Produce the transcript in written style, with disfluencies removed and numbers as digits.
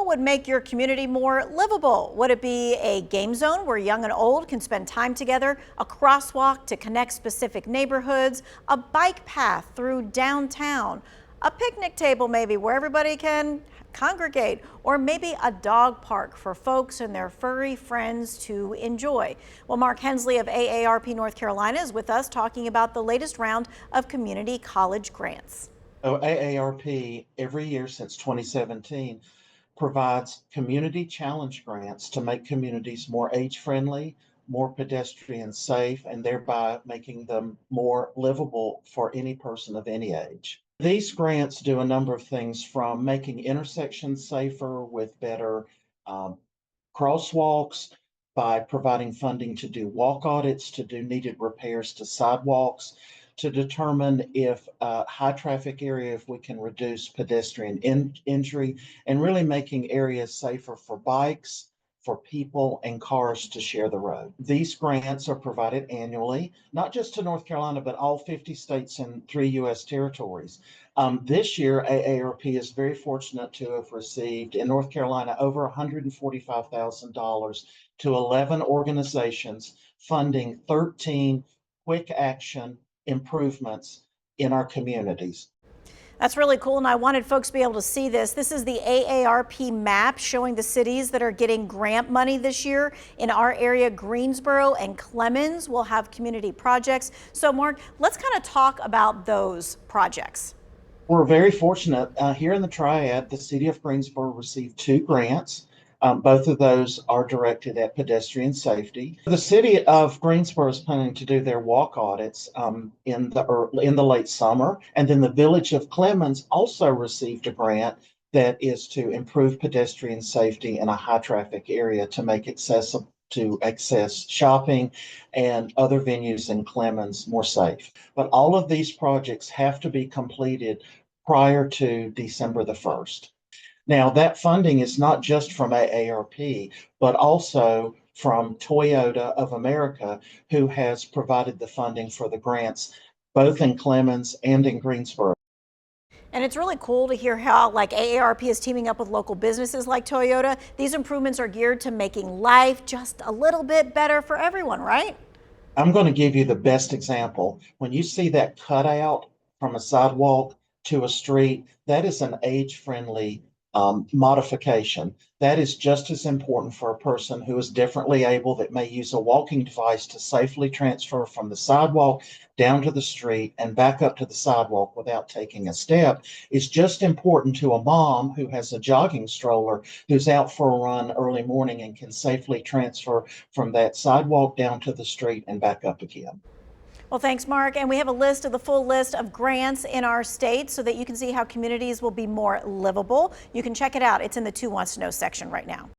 what would make your community more livable? Would it be a game zone where young and old can spend time together, a crosswalk to connect specific neighborhoods, a bike path through downtown, a picnic table maybe where everybody can congregate, or maybe a dog park for folks and their furry friends to enjoy? Well, Mark Hensley of AARP North Carolina is with us talking about the latest round of community college grants. So AARP every year since 2017 provides community challenge grants to make communities more age-friendly, more pedestrian safe, and thereby making them more livable for any person of any age. These grants do a number of things, from making intersections safer with better um, crosswalks, by providing funding to do walk audits, to do needed repairs to sidewalks, to determine if high traffic area, if we can reduce pedestrian injury, and really making areas safer for bikes, for people and cars to share the road. These grants are provided annually, not just to North Carolina, but all 50 states and 3 U.S. territories. This year, AARP is very fortunate to have received in North Carolina over $145,000 to 11 organizations funding 13 quick action improvements in our communities. That's really cool, and I wanted folks to be able to see this. This is the AARP map showing the cities that are getting grant money this year. In our area, Greensboro and Clemens will have community projects. So, Mark, let's kind of talk about those projects. We're very fortunate here in the Triad. The city of Greensboro received 2 grants. Both of those are directed at pedestrian safety. The city of Greensboro is planning to do their walk audits in the late summer, and then the village of Clemens also received a grant that is to improve pedestrian safety in a high traffic area to make accessible to access shopping and other venues in Clemens more safe. But all of these projects have to be completed prior to December the 1st. Now, that funding is not just from AARP, but also from Toyota of America, who has provided the funding for the grants, both in Clemens and in Greensboro. And it's really cool to hear how AARP is teaming up with local businesses like Toyota. These improvements are geared to making life just a little bit better for everyone, right? I'm going to give you the best example. When you see that cutout from a sidewalk to a street, that is an age-friendly modification. That is just as important for a person who is differently able, that may use a walking device to safely transfer from the sidewalk down to the street and back up to the sidewalk without taking a step. It's just important to a mom who has a jogging stroller, who's out for a run early morning and can safely transfer from that sidewalk down to the street and back up again. Well, thanks, Mark. And we have a list of the full list of grants in our state so that you can see how communities will be more livable. You can check it out. It's in the Who Wants to Know section right now.